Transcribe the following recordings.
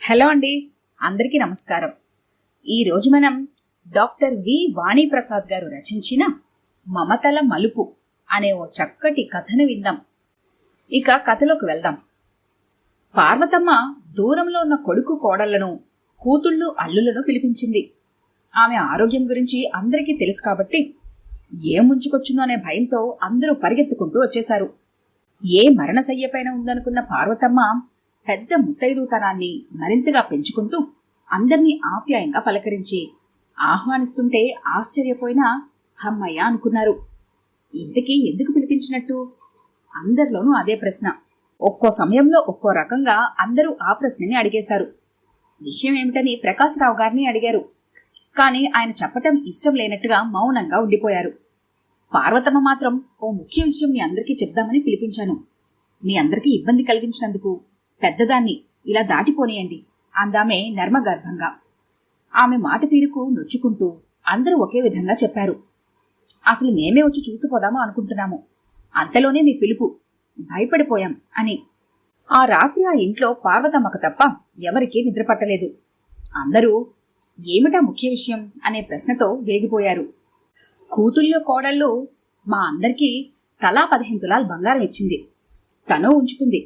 Hello అండి, అందరికీ నమస్కారం. ఈరోజు మనం డాక్టర్ వి వాణీప్రసాద్ గారు రచించిన మమతల మలుపు అనే ఓ చక్కటి కథను విందాం. ఇక కథలోకి వెళ్దాం. పార్వతమ్మ దూరంలో ఉన్న కొడుకు కోడళ్లను, కూతుళ్ళు అల్లులను పిలిపించింది. ఆమె ఆరోగ్యం గురించి అందరికీ తెలుసు కాబట్టి ఏం ముంచుకొచ్చిందో అనే భయంతో అందరూ పరిగెత్తుకుంటూ వచ్చేశారు. ఏ మరణశయ్యపైన ఉందనుకున్న పార్వతమ్మ పెద్ద ముత్తైదుతనాన్ని మరింతగా పెంచుకుంటూ అందర్నీ ఆప్యాయంగా పలకరించి ఆహ్వానిస్తుంటే ఆశ్చర్యపోయినా హమ్మయ్య అనుకున్నారు. ఇంతకీ ఎందుకు పిలిపించినట్టు? అందరిలోనూ అదే ప్రశ్న. ఒక్కో సమయంలో ఒక్కో రకంగా అందరూ ఆ ప్రశ్నని అడిగేశారు. విషయం ఏమిటని ప్రకాశరావు గారిని అడిగారు. కాని ఆయన చెప్పటం ఇష్టం లేనట్టుగా మౌనంగా ఉండిపోయారు. పార్వతమ్మ మాత్రం ఓ ముఖ్య విషయం మీ అందరికీ చెప్దామని పిలిపించాను. మీ అందరికీ ఇబ్బంది కలిగించినందుకు పెద్దదాన్ని ఇలా దాటిపోనియండి అందామే నర్మగర్భంగా. ఆమె మాట తీరుకు నొచ్చుకుంటూ అందరూ ఒకే విధంగా చెప్పారు. అసలు మేమే వచ్చి చూసిపోదామా అనుకుంటున్నాము, అంతలోనే మీ పిలుపు, భయపడిపోయాం అని. ఆ రాత్రి ఆ ఇంట్లో పార్వతమ్మకు తప్ప ఎవరికీ నిద్రపట్టలేదు. అందరూ ఏమిటా ముఖ్య విషయం అనే ప్రశ్నతో వేగిపోయారు. కూతుళ్ళు కోడళ్ళు మా అందరికీ తలా 15 తులాలు బంగారం ఇచ్చింది. తను ఉంచుకుంది.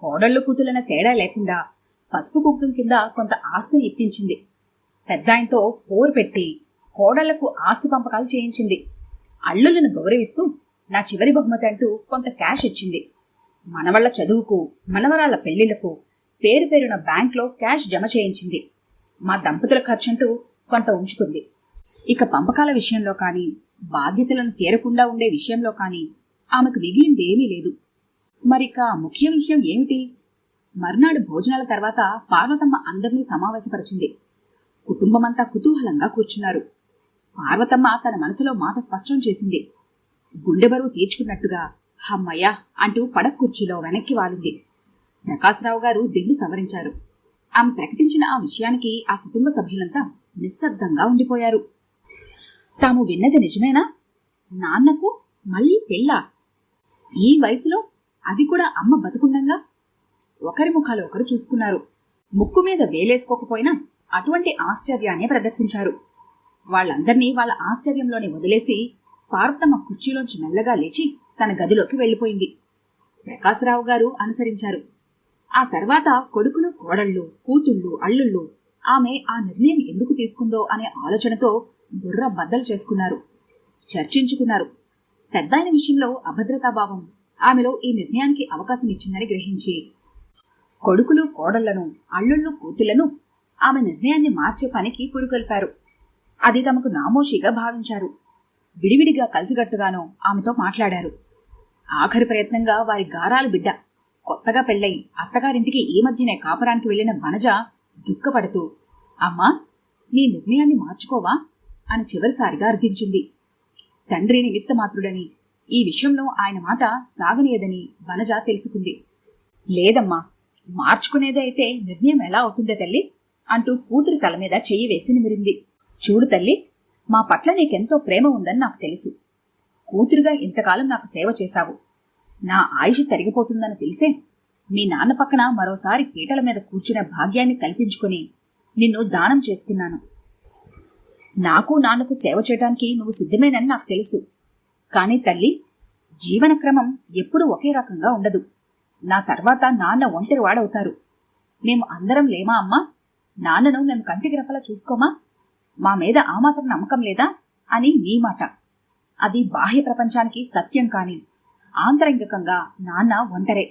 కోడళ్ళు కూతులన్న తేడా లేకుండా పసుపు కుంకుమ కింద కొంత ఆస్తిని ఇప్పించింది. పెద్దాయనతో పోరు పెట్టి కోడళ్లకు ఆస్తి పంపకాలు చేయించింది. అల్లులను గౌరవిస్తూ నా చివరి బహుమతి అంటూ కొంత క్యాష్ ఇచ్చింది. మనవళ్ల చదువుకు, మనవరాళ్ల పెళ్లిళ్లకు పేరు పేరున బ్యాంక్లో క్యాష్ జమ చేయించింది. మా దంపతుల ఖర్చంటూ కొంత ఉంచుకుంది. ఇక పంపకాల విషయంలో కానీ, బాధ్యతలను తీరకుండా ఉండే విషయంలో కానీ ఆమెకు మిగిలిందేమీ లేదు. మరిక ముఖ్య విషయం ఏమిటి? మర్నాడు భోజనాల తర్వాత పార్వతమ్మ అందర్నీ సమావేశపరిచింది. కుటుంబమంతా కుతూహలంగా కూర్చున్నారు. పార్వతమ్మ తన మనసులో మాట స్పష్టం చేసింది. గుండె బరువు తీర్చుకున్నట్టుగా హమ్మయ్య అంటూ పడక కుర్చీలో వెనక్కి వాలింది. ప్రకాశరావు గారు దిండు సవరించారు. ఆమె ప్రకటించిన ఆ విషయానికి ఆ కుటుంబ సభ్యులంతా నిశ్శబ్దంగా ఉండిపోయారు. తాము విన్నది నిజమేనా? నాన్నకు మళ్ళీ పెళ్ళా? ఈ వయసులో, అది కూడా అమ్మ బతుకుండంగా? ఒకరి ముఖాలు ఒకరు చూసుకున్నారు. ముక్కు మీద వేలేసుకోకపోయినా అటువంటి ఆశ్చర్యాన్ని ప్రదర్శించారు. వాళ్ళందర్నీ వాళ్ళ ఆశ్చర్యంలోనే వదిలేసి పార్వతమ్మ కుర్చీలోంచి మెల్లగా లేచి తన గదిలోకి వెళ్లిపోయింది. ప్రకాశరావు గారు అనుసరించారు. ఆ తర్వాత కొడుకులు కోడళ్ళు, కూతుళ్ళు అల్లుళ్ళు ఆమె ఆ నిర్ణయం ఎందుకు తీసుకుందో అనే ఆలోచనతో బుర్ర బద్దలు చేసుకున్నారు, చర్చించుకున్నారు. పెద్దాయన విషయంలో అభద్రతాభావం ఆమెలో ఈ నిర్ణయానికి అవకాశం ఇచ్చిందని గ్రహించి కొడుకులు కోడళ్లను, అల్లుళ్ళు కూతుళ్లను ఆమె నిర్ణయాన్ని మార్చే పనికి పురుకొల్పారు. అది తమకు నామోషిగా భావించారు. విడివిడిగా కలిసిగట్టుగానో ఆమెతో మాట్లాడారు. ఆఖరి ప్రయత్నంగా వారి గారాల బిడ్డ, కొత్తగా పెళ్లై అత్తగారింటికి ఈ మధ్యనే కాపురానికి వెళ్లిన వనజ దుఃఖపడుతూ, అమ్మా, నీ నిర్ణయాన్ని మార్చుకోవా అని చివరిసారిగా అర్థించింది. తండ్రి నిమిత్తమాత్రుడని, ఈ విషయంలో ఆయన మాట సాగనీయదని వనజ తెలుసుకుంది. లేదమ్మా, మార్చుకునేదే అయితే నిర్ణయం ఎలా అవుతుందే తల్లి అంటూ కూతురి తల మీద చెయ్యి వేసి నిమిరింది. చూడు తల్లి, మా పట్ల నీకెంతో ప్రేమ ఉందని నాకు తెలుసు. కూతురుగా ఇంతకాలం నాకు సేవ చేశావు. నా ఆయుష్ తరిగిపోతుందని తెలిసే మీ నాన్న పక్కన మరోసారి పీటల మీద కూర్చునే భాగ్యాన్ని కల్పించుకుని నిన్ను దానం చేసుకున్నాను. నాకు నాన్నకు సేవ చేయడానికి నువ్వు సిద్ధమేనని నాకు తెలుసు. కానీ తల్లి, జీవన క్రమం ఎప్పుడూ ఒకే రకంగా ఉండదు. నా తర్వాత నాన్న ఒంటరి వాడవుతారు. మేము అందరం లేమా అమ్మా? నాన్నను మేము కంటికి రెప్పలా చూసుకోమా? మా మీద ఆ మాత్రం నమ్మకం లేదా అని నీ మాట. అది బాహ్య ప్రపంచానికి సత్యం కాని ఆంతరంగికంగా నాన్న ఒంటరే.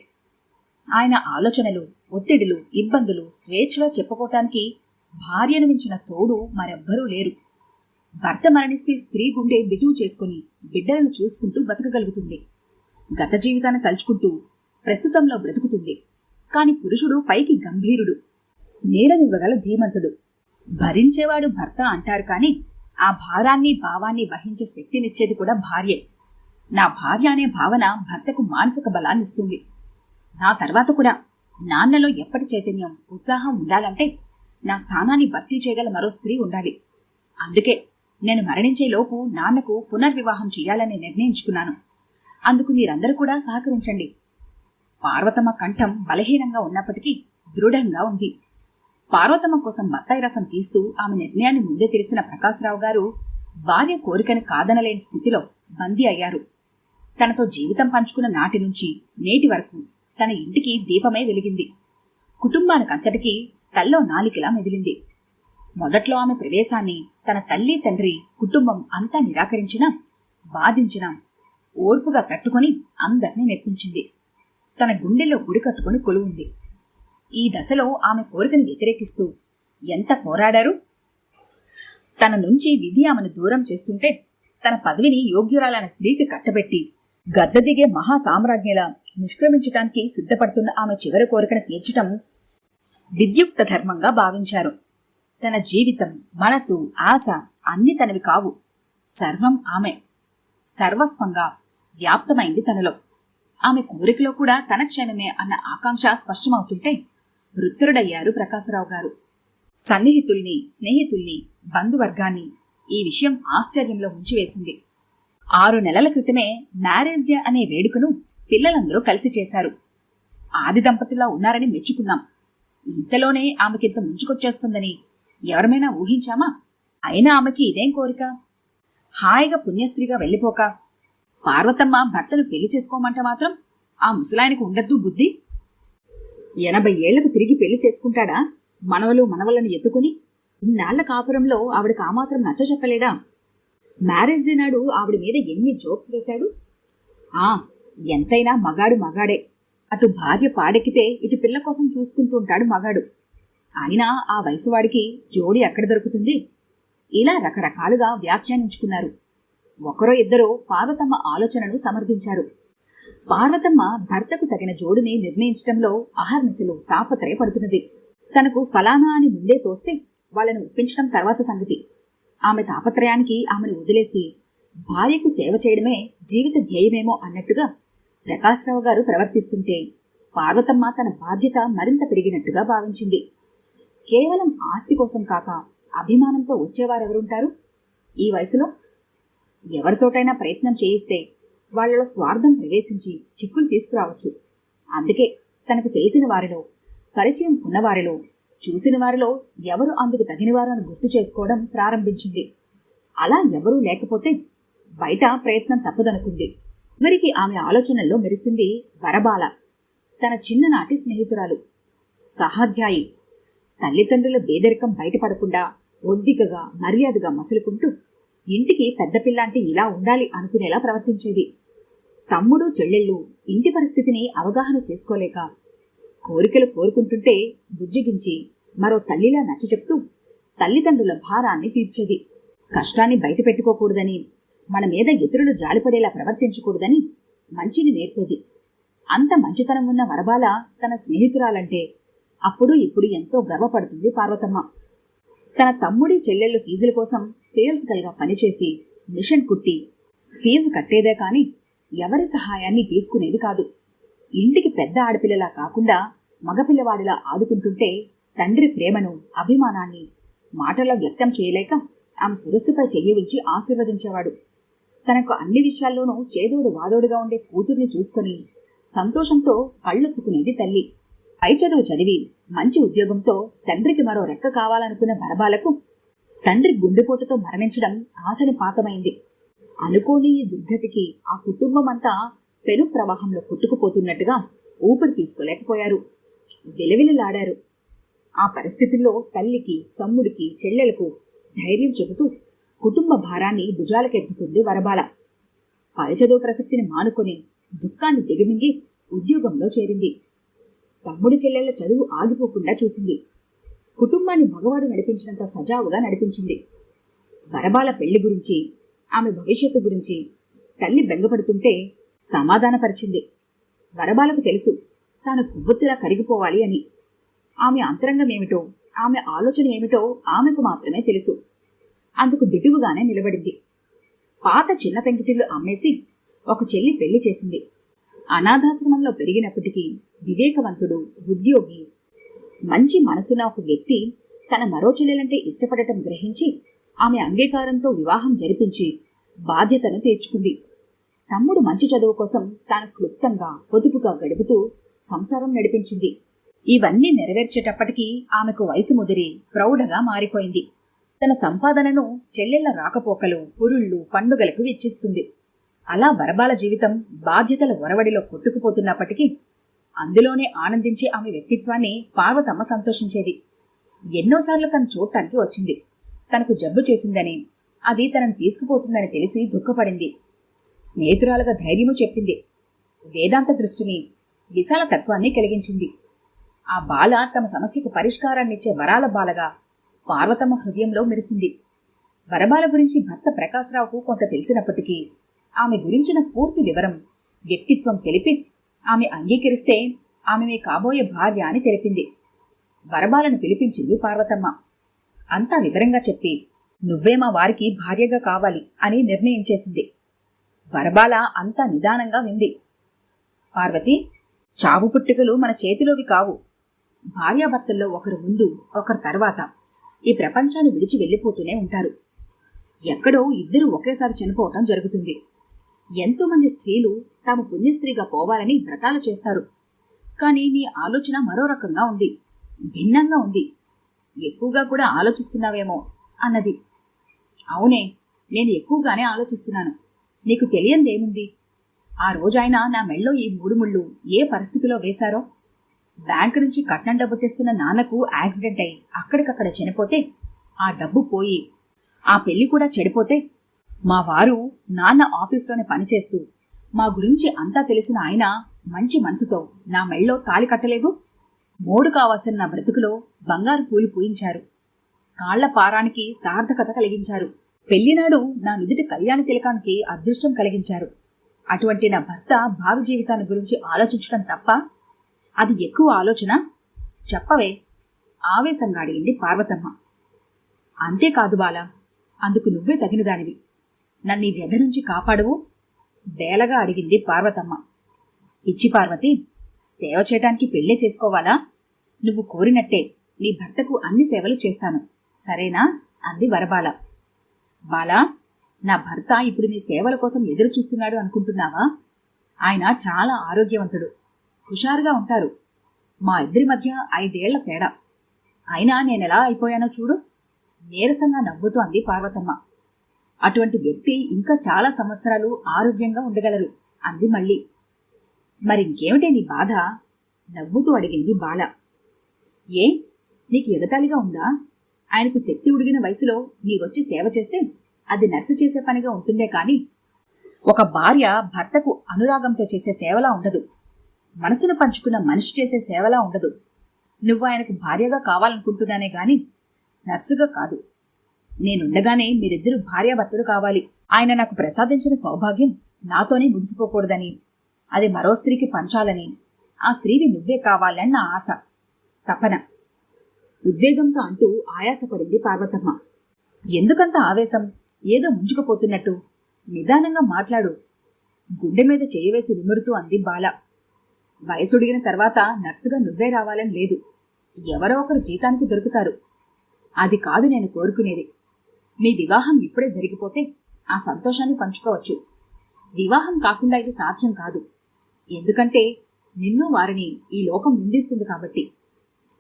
ఆయన ఆలోచనలు, ఒత్తిడులు, ఇబ్బందులు స్వేచ్ఛగా చెప్పుకోవటానికి భార్యను మించిన తోడు మరెవ్వరూ లేరు. భర్త మరణిస్తే స్త్రీ గుండె దిటువు చేసుకుని బిడ్డలను చూసుకుంటూ బతకగలుగుతుంది. గత జీవితాన్ని తలుచుకుంటూ ప్రస్తుతంలో బ్రతుకుతుంది. కాని పురుషుడు పైకి గంభీరుడు, నీడనివ్వగల ధీమంతుడు. భరించేవాడు భర్త అంటారు కాని ఆ భారాన్ని భావాన్ని వహించే శక్తినిచ్చేది కూడా భార్యే. నా భార్య అనే భావన భర్తకు మానసిక బలాన్నిస్తుంది. నా తర్వాత కూడా నాన్నలో ఎప్పటి చైతన్యం, ఉత్సాహం ఉండాలంటే నా స్థానాన్ని భర్తీ చేయగల మరో స్త్రీ ఉండాలి. అందుకే నేను మరణించే లోపు నాన్నకు పునర్వివాహం చెయ్యాలని నిర్ణయించుకున్నాను. అందుకు మీరందరూ కూడా సహకరించండి. పార్వతమ్మ కంఠం బలహీనంగా ఉన్నప్పటికీ దృఢంగా ఉంది. పార్వతమ్మ కోసం బత్తాయి రసం తీస్తూ ఆమె నిర్ణయాన్ని ముందే తెలిసిన ప్రకాశరావు గారు భార్య కోరికని కాదనలేని స్థితిలో బందీ అయ్యారు. తనతో జీవితం పంచుకున్న నాటి నుంచి నేటి వరకు తన ఇంటికి దీపమే వెలిగింది. కుటుంబానికంతటికీ తల్లో నాలికలా మెదిలింది. మొదట్లో ఆమె ప్రవేశాన్ని తన తల్లి తండ్రి కుటుంబం అంతా నిరాకరించినా బాధించినా ఓర్పుగా తట్టుకుని అందర్నీ మెప్పించింది. తన గుండెల్లో గుడి కట్టుకుని కొలువుంది. ఈ దశలో ఆమె కోరికని వ్యతిరేకిస్తూ ఎంత పోరాడారు. తన నుంచి విధి ఆమెను దూరం చేస్తుంటే తన పదవిని యోగ్యురాలైన స్త్రీకి కట్టబెట్టి గద్ద దిగే మహాసామ్రాజ్ఞలా నిష్క్రమించటానికి సిద్ధపడుతున్న ఆమె చివరి కోరికను తీర్చటం విద్యుక్త ధర్మంగా భావించారు. తన జీవితం, మనసు, ఆశ అన్ని తనవి కావు. సర్వం ఆమె సర్వస్వంగా వ్యాప్తమైంది తనలో. ఆమె కోరికలో కూడా తన క్షేమమే అన్న ఆకాంక్ష స్పష్టమవుతుంటే వృత్తురుడయ్యారు ప్రకాశరావు గారు. సన్నిహితుల్ని, స్నేహితుల్ని, బంధువర్గాన్ని ఈ విషయం ఆశ్చర్యంలో ఉంచివేసింది. 6 నెలల క్రితమే మ్యారేజ్ డే అనే వేడుకను పిల్లలందరూ కలిసి చేశారు. ఆది దంపతులా ఉన్నారని మెచ్చుకున్నాం. ఇంతలోనే ఆమెకింత ముంచుకొచ్చేస్తుందని ఎవరమైనా ఊహించామా? అయినా ఆమెకి ఇదేం కోరిక? హాయిగా పుణ్యస్త్రీగా వెళ్ళిపోక పార్వతమ్మ భర్తను పెళ్లి చేసుకోమంటే మాత్రం ఆ ముసలాయనకు ఉండద్దు బుద్ధి? 80 ఏళ్లకు తిరిగి పెళ్లి చేసుకుంటాడా మనవలు మనవలను ఎత్తుకుని? ఇన్నాళ్ల కాపురంలో ఆవిడకి ఆ మాత్రం నచ్చ చెప్పలేడా? మ్యారేజ్ డే నాడు ఆవిడ మీద ఎన్ని జోక్స్ వేశాడు. ఎంతైనా మగాడు మగాడే. అటు భార్య పాడెక్కితే ఇటు పిల్ల కోసం చూసుకుంటూ ఉంటాడు మగాడు. అయినా ఆ వయసు వాడికి జోడి ఎక్కడ దొరుకుతుంది? ఇలా రకరకాలుగా వ్యాఖ్యానించుకున్నారు. ఒకరో ఇద్దరో పార్వతమ్మ ఆలోచనను సమర్థించారు. పార్వతమ్మ భర్తకు తగిన జోడుని నిర్ణయించటంలో అహర్నిశలు తాపత్రయపడుతున్నది. తనకు ఫలానా అని ముందే తోస్తే వాళ్ళను ఒప్పించడం తర్వాత సంగతి. ఆమె తాపత్రయానికి ఆమెను వదిలేసి భార్యకు సేవ చేయడమే జీవిత ధ్యేయమేమో అన్నట్టుగా ప్రకాశరావు గారు ప్రవర్తిస్తుంటే పార్వతమ్మ తన బాధ్యత మరింత పెరిగినట్టుగా భావించింది. కేవలం ఆస్తి కోసం కాక అభిమానంతో వచ్చేవారెవరుంటారు ఈ వయసులో? ఎవరితోటైనా ప్రయత్నం చేయిస్తే వాళ్లలో స్వార్థం ప్రవేశించి చిక్కులు తీసుకురావచ్చు. అందుకే తనకు తెలిసిన వారిలో, పరిచయం ఉన్నవారిలో, చూసిన వారిలో ఎవరు అందుకు తగినవారు అని గుర్తు చేసుకోవడం ప్రారంభించింది. అలా ఎవరూ లేకపోతే బయట ప్రయత్నం తప్పదనుకుంది. వీరికి ఆమె ఆలోచనల్లో మెరిసింది వరబాల, తన చిన్ననాటి స్నేహితురాలు, సహాధ్యాయి. తల్లిదండ్రుల పేదరికం బయటపడకుండా ఒద్దికగా మర్యాదగా మసులుకుంటూ ఇంటికి పెద్ద పిల్లాంటి ఇలా ఉండాలి అనుకునేలా ప్రవర్తించేది. తమ్ముడు చెల్లెళ్ళు ఇంటి పరిస్థితిని అవగాహన చేసుకోలేక కోరికలు కోరుకుంటుంటే బుజ్జిగించి మరో తల్లిలా నచ్చచెప్తూ తల్లిదండ్రుల భారాన్ని తీర్చేది. కష్టాన్ని బయట పెట్టుకోకూడదని, మన మీద ఇతరులు జాలిపడేలా ప్రవర్తించకూడదని మంచిని నేర్పేది. అంత మంచితనం ఉన్న వరబాల తన స్నేహితురాలంటే అప్పుడు ఇప్పుడు ఎంతో గర్వపడుతుంది పార్వతమ్మ. తన తమ్ముడి చెల్లెళ్ళు ఫీజుల కోసం సేల్స్ గల్గా పనిచేసి మిషన్ కుట్టి ఫీజు కట్టేదే కాని ఎవరి సహాయాన్ని తీసుకునేది కాదు. ఇంటికి పెద్ద ఆడపిల్లలా కాకుండా మగపిల్లవాడిలా ఆదుకుంటుంటే తండ్రి ప్రేమను, అభిమానాన్ని మాటల్లో వ్యక్తం చేయలేక ఆమె శిరస్సుపై చెయ్యి ఉంచి ఆశీర్వదించేవాడు. తనకు అన్ని విషయాల్లోనూ చేదోడు వాదోడుగా ఉండే కూతుర్ని చూసుకుని సంతోషంతో కళ్ళొత్తుకునేది తల్లి. పై చదువు చదివి మంచి ఉద్యోగంతో తండ్రికి మరో రెక్క కావాలనుకున్న వరబాలకు తండ్రి గుండెపోటుతో మరణించడం ఆశని పాతమైంది. అనుకోని ఈ దుర్గతికి ఆ కుటుంబమంతా పెను ప్రవాహంలో కొట్టుకుపోతున్నట్టుగా ఊపిరి తీసుకోలేకపోయారు. విలవిలలాడారు. ఆ పరిస్థితుల్లో తల్లికి, తమ్ముడికి, చెల్లెలకు ధైర్యం చెబుతూ కుటుంబ భారాన్ని భుజాలకెత్తుకుంది వరబాల. పై చదువు ప్రసక్తిని మానుకొని దుఃఖాన్ని దిగమింగి ఉద్యోగంలో చేరింది. తమ్ముడి చెల్లెళ్ల చదువు ఆగిపోకుండా చూసింది. కుటుంబాన్ని మగవాడు నడిపించినంత సజావుగా నడిపించింది. వరబాల పెళ్లి గురించి, ఆమె భవిష్యత్తు గురించి తల్లి బెంగపడుతుంటే సమాధానపరిచింది. వరబాలకు తెలుసు తాను కొవ్వొత్తిలా కరిగిపోవాలి అని. ఆమె అంతరంగమేమిటో, ఆమె ఆలోచన ఏమిటో ఆమెకు మాత్రమే తెలుసు. అందుకు దిటువుగానే నిలబడింది. పాత చిన్న పెంకిటిల్లు అమ్మేసి ఒక చెల్లి పెళ్లి చేసింది. అనాథాశ్రమంలో పెరిగినప్పటికీ వివేకవంతుడు, ఉద్యోగి, మంచి మనసున్న ఒక వ్యక్తి తన మరో చెల్లెలంటే ఇష్టపడటం గ్రహించి ఆమె అంగీకారంతో వివాహం జరిపించి బాధ్యతను తీర్చుకుంది. తమ్ముడు మంచి చదువు కోసం తాను క్లుప్తంగా, పొదుపుగా గడుపుతూ సంసారం నడిపించింది. ఇవన్నీ నెరవేర్చేటప్పటికీ ఆమెకు వయసు ముదిరి ప్రౌఢగా మారిపోయింది. తన సంపాదనను చెల్లెళ్ల రాకపోకలు, పురుళ్ళు, పండుగలకు వెచ్చిస్తుంది. అలా వరబాల జీవితం బాధ్యతల ఒరవడిలో కొట్టుకుపోతున్నప్పటికీ అందులోనే ఆనందించే ఆమె వ్యక్తిత్వాన్ని పార్వతమ్మ సంతోషించేది. ఎన్నోసార్లు తను చూడటానికి వచ్చింది. తనకు జబ్బు చేసిందని, అది తనను తీసుకుపోతుందని తెలిసి దుఃఖపడింది. స్నేహితురాలుగా ధైర్యము చెప్పింది. వేదాంత దృష్టిని, విశాల తత్వాన్ని కలిగించింది. ఆ బాల తమ సమస్యకు పరిష్కారాన్నిచ్చే వరాల బాలగా పార్వతమ్మ హృదయంలో మెరిసింది. వరబాల గురించి భర్త ప్రకాశరావుకు కొంత తెలిసినప్పటికీ ఆమె గురించిన పూర్తి వివరం, వ్యక్తిత్వం తెలిపి ఆమె అంగీకరిస్తే ఆమె కాబోయే భార్య అని తెలిపింది. వరబాలను పిలిపించింది పార్వతమ్మ. అంతా వివరంగా చెప్పి, నువ్వే మా వారికి భార్యగా కావాలి అని నిర్ణయించేసింది. వరబాల అంతా నిదానంగా వింది. పార్వతి, చావు పుట్టుకలు మన చేతిలోవి కావు. భార్యాభర్తల్లో ఒకరు ముందు, ఒకరు తర్వాత ఈ ప్రపంచాన్ని విడిచి వెళ్లిపోతూనే ఉంటారు. ఎక్కడో ఇద్దరు ఒకేసారి చనిపోవటం జరుగుతుంది. ఎంతో మంది స్త్రీలు తాము పుణ్యస్త్రీగా పోవాలని వ్రతాలు చేస్తారు. కానీ నీ ఆలోచన మరో రకంగా ఉంది, భిన్నంగా ఉంది. ఎక్కువగా కూడా ఆలోచిస్తున్నావేమో అన్నది. అవునే, నేను ఎక్కువగానే ఆలోచిస్తున్నాను. నీకు తెలియందేముంది? ఆ రోజాయన నా మెళ్ళో ఈ 3 ముళ్ళు ఏ పరిస్థితిలో వేశారో. బ్యాంకు నుంచి కట్నం డబ్బు తెస్తున్న నాన్నకు యాక్సిడెంట్ అయి అక్కడికక్కడ చనిపోతే ఆ డబ్బు పోయి ఆ పెళ్లి కూడా చెడిపోతే, మా వారు నాన్న ఆఫీస్లోనే పనిచేస్తూ మా గురించి అంతా తెలిసిన ఆయన మంచి మనసుతో నా మెళ్ళో తాళి కట్టలేదు. మోడు కావాల్సిన నా బ్రతుకులో బంగారు పూలు పూయించారు. కాళ్ల పారానికి సార్థకత కలిగించారు. పెళ్లినాడు నా నుదుటి కళ్యాణ తిలకానికి అదృష్టం కలిగించారు. అటువంటి నా భర్త భావి జీవితాన్ని గురించి ఆలోచించడం తప్ప అది ఎక్కువ ఆలోచన? చెప్పవే, ఆవేశంగా అడిగింది పార్వతమ్మ. అంతేకాదు బాల, అందుకు నువ్వే తగినదానివి. నన్ను ఈ వ్యధ నుంచి కాపాడువు బేలగా అడిగింది పార్వతమ్మ. పిచ్చి పార్వతి, సేవ చేయటానికి పెళ్లే చేసుకోవాలా? నువ్వు కోరినట్టే నీ భర్తకు అన్ని సేవలు చేస్తాను, సరేనా? అంది వరబాల. బాలా, నా భర్త ఇప్పుడు నీ సేవల కోసం ఎదురు చూస్తున్నాడు అనుకుంటున్నావా? ఆయన చాలా ఆరోగ్యవంతుడు, హుషారుగా ఉంటారు. మా ఇద్దరి మధ్య 5 ఏళ్ల తేడా. అయినా నేనెలా అయిపోయానో చూడు, నీరసంగా నవ్వుతూ అంది పార్వతమ్మ. అటువంటి వ్యక్తి ఇంకా చాలా సంవత్సరాలు ఆరోగ్యంగా ఉండగలరు అంది మళ్ళీ. మరింకేమిటే నీ బాధ? నవ్వుతూ అడిగింది బాల. ఏ, నీకు ఎగతాళిగా ఉందా? ఆయనకు శక్తి ఉడిగిన వయసులో నీవొచ్చి సేవ చేస్తే అది నర్సు చేసే పనిగా ఉంటుందే కాని ఒక భార్య భర్తకు అనురాగంతో చేసే సేవలా ఉండదు. మనసును పంచుకున్న మనిషి చేసే సేవలా ఉండదు. నువ్వు ఆయనకు భార్యగా కావాలనుకుంటున్నానే గాని నర్సుగా కాదు. నేనుండగానే మీరిద్దరూ భార్యాభర్తలు కావాలి. ఆయన నాకు ప్రసాదించిన సౌభాగ్యం నాతోనే ముగిసిపోకూడదని, అది మరో స్త్రీకి పంచాలని, ఆ స్త్రీని నువ్వే కావాలని నా ఆశ, తపన. ఉద్వేగంతో అంటూ ఆయాసపడింది పార్వతమ్మ. ఎందుకంత ఆవేశం? ఏదో ముంచుకుపోతున్నట్టు. నిదానంగా మాట్లాడు, గుండె మీద చేయవేసి నిమురుతూ అంది బాల. వయసుడిగిన తర్వాత నర్సుగా నువ్వే రావాలని లేదు. ఎవరో ఒకరు జీతానికి దొరుకుతారు. అది కాదు నేను కోరుకునేది. మీ వివాహం ఇప్పుడే జరిగిపోతే ఆ సంతోషాన్ని పంచుకోవచ్చు. వివాహం కాకుండా ఇది సాధ్యం కాదు. ఎందుకంటే నిన్ను వారిని ఈ లోకం నిందిస్తుంది కాబట్టి.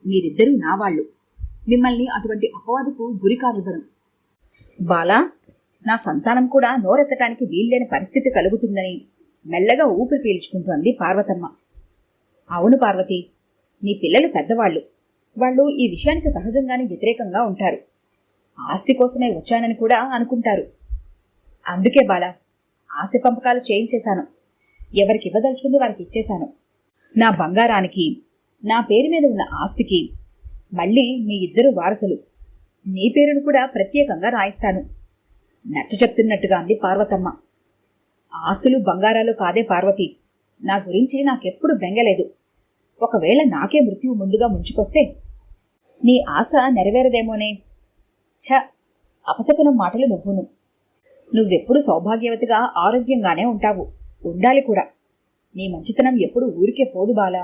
మీరిద్దరూ నా వాళ్ళు. మిమ్మల్ని అటువంటి అపవాదుకు గురి కానివ్వను. బాలా, నా సంతానం కూడా నోరెత్తటానికి వీల్లేని పరిస్థితి కలుగుతుందని మెల్లగా ఊపిరి పీల్చుకుంటూ అంది పార్వతమ్మ. అవును పార్వతి, నీ పిల్లలు పెద్దవాళ్లు. వాళ్ళు ఈ విషయానికి సహజంగానే వ్యతిరేకంగా ఉంటారు. ఆస్తి కోసమే వచ్చానని కూడా అనుకుంటారు. అందుకే బాలా, ఆస్తి పంపకాలు చేయించేశాను. ఎవరికి ఇవ్వదలుచుకుంది వారికి ఇచ్చేశాను. నా బంగారానికి, నా పేరు మీద ఉన్న ఆస్తికి మళ్ళీ మీ ఇద్దరు వారసులు. నీ పేరును కూడా ప్రత్యేకంగా రాయిస్తాను. నచ్చ చెప్తున్నట్టుగా అంది పార్వతమ్మ. ఆస్తులు బంగారాలు కాదే పార్వతి, నా గురించి నాకెప్పుడు బెంగలేదు. ఒకవేళ నాకే మృత్యువు ముందుగా ముంచుకొస్తే నీ ఆశ నెరవేరదేమోనే. ఛ, అపశకునం మాటలు నువ్వును. నువ్వెప్పుడు సౌభాగ్యవతిగా ఆరోగ్యంగానే ఉంటావు, ఉండాలి కూడా. నీ మంచితనం ఎప్పుడు ఊరికే పోదు బాలా.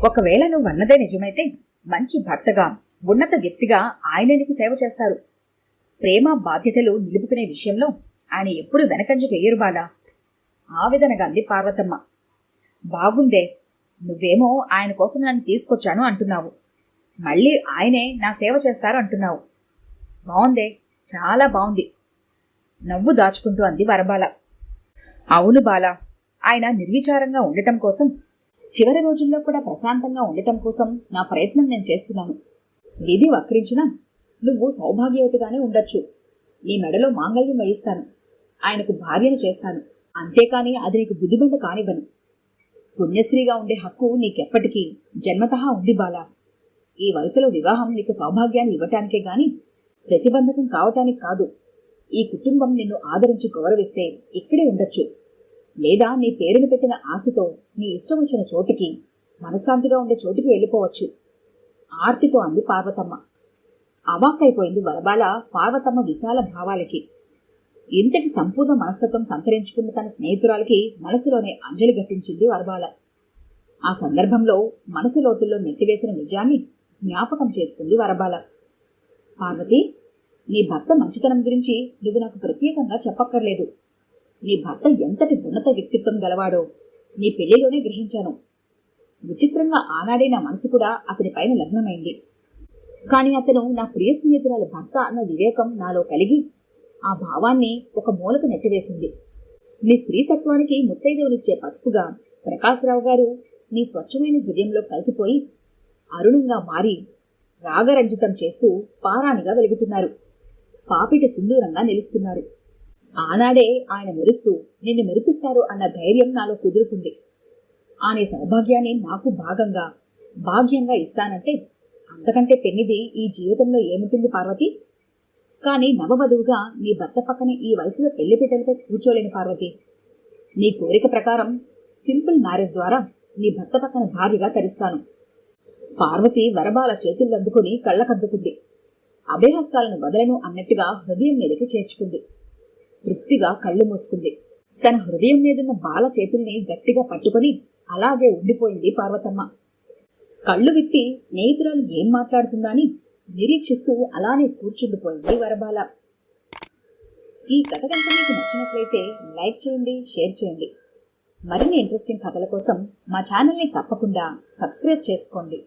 ఒకవేళ నువ్వన్నదే నిజమైతే మంచి భర్తగా, ఉన్నత వ్యక్తిగా ఆయన నీకు సేవ చేస్తారు. ప్రేమ బాధ్యతలు నిలుపుకునే విషయంలో ఆయన ఎప్పుడు వెనకంజ వేయరు బాలా. ఆవేదనగా అంది పార్వతమ్మ. బాగుందే, నువ్వేమో ఆయన కోసం నన్ను తీసుకొచ్చాను అంటున్నావు, మళ్ళీ ఆయనే నా సేవ చేస్తారు అంటున్నావు. బావుందే, చాలా బావుంది, నవ్వు దాచుకుంటూ అంది వరబాల. అవును బాల, ఆయన నిర్విచారంగా ఉండటం కోసం, చివరి రోజుల్లో కూడా ప్రశాంతంగా ఉండటం కోసం నా ప్రయత్నం నేను చేస్తున్నాను. విధి వక్రించినా నువ్వు సౌభాగ్యవతిగానే ఉండొచ్చు. నీ మెడలో మాంగళ్యం వేయిస్తాను, ఆయనకు భార్యను చేస్తాను. అంతేకాని అది నీకు బుద్ధిబండ కానివ్వను. పుణ్యస్త్రీగా ఉండే హక్కు నీకెప్పటికీ జన్మతహా ఉంది బాలా. ఈ వయసులో వివాహం నీకు సౌభాగ్యాన్ని ఇవ్వటానికే గాని ప్రతిబంధకం కావటానికి కాదు. ఈ కుటుంబం నిన్ను ఆదరించి గౌరవిస్తే ఇక్కడే ఉండొచ్చు, లేదా నీ పేరును పెట్టిన ఆస్తితో నీ ఇష్టం వచ్చిన చోటికి, మనశ్శాంతిగా ఉండే చోటికి వెళ్ళిపోవచ్చు ఆర్తితో అంది పార్వతమ్మ. అవాక్కైపోయింది వరబాల పార్వతమ్మ విశాల భావాలకి. ఇంతటి సంపూర్ణ మనస్తత్వం సంతరించుకున్న తన స్నేహితురాలకి మనసులోనే అంజలి గట్టించింది వరబాల. ఆ సందర్భంలో మనసు లోతుల్లో నెట్టివేసిన నిజాన్ని జ్ఞాపకం చేసుకుంది వరబాల. పార్వతి, నీ భర్త మంచితనం గురించి నువ్వు నాకు ప్రత్యేకంగా చెప్పక్కర్లేదు. నీ భర్త ఎంతటి ఉన్నత వ్యక్తిత్వం గలవాడో నీ పెళ్లిలోనే గ్రహించాను. విచిత్రంగా ఆనాడే నా మనసు కూడా అతని పైన లగ్నమైంది. కాని అతను నా ప్రియ స్నేహితురాలు భర్త అన్న వివేకం నాలో కలిగి ఆ భావాన్ని ఒక మూలకు నెట్టివేసింది. నీ స్త్రీతత్వానికి ముత్తైదువునిచ్చే పసుపుగా ప్రకాశరావు గారు నీ స్వచ్ఛమైన హృదయంలో కలిసిపోయి అరుణంగా మారి రాగరంజితం చేస్తూ పారాణిగా వెలుగుతున్నారు. పాపిటి సింధూరంగా నిలుస్తున్నారు. ఆనాడే ఆయన మెరుస్తూ నిన్ను మెరిపిస్తారు అన్న ధైర్యం నాలో కుదురుకుంది. ఆనే సౌభాగ్యాన్ని నాకు భాగ్యంగా ఇస్తానంటే అంతకంటే పెన్నిది ఈ జీవితంలో ఏముంటుంది పార్వతి? కాని నవవధువుగా నీ భర్త పక్కన ఈ వయసులో పెళ్లిపీటలపై కూర్చోలేని పార్వతి. నీ కోరిక ప్రకారం సింపుల్ మ్యారేజ్ ద్వారా నీ భర్త పక్కన భార్యగా తరిస్తాను. పార్వతి వరబాల చేతులు అందుకుని కళ్ళకద్దుకుంది. అభయహస్తాలను వదలను అన్నట్టుగా హృదయం మీదకి చేర్చుకుంది. తృప్తిగా కళ్ళు మూసుకుంది. తన హృదయం మీదున్న బాల చేతుల్ని గట్టిగా పట్టుకుని అలాగే ఉండిపోయింది పార్వతమ్మ. కళ్ళు విప్పి స్నేహితురాలు ఏం మాట్లాడుతుందా అని నిరీక్షిస్తూ అలానే కూర్చుండిపోయింది వరబాల. ఈ కథ కనుక మీకు నచ్చినట్లయితే లైక్ చేయండి, షేర్ చేయండి. మరిన్ని ఇంట్రెస్టింగ్ కథల కోసం మా ఛానల్ని తప్పకుండా సబ్స్క్రైబ్ చేసుకోండి.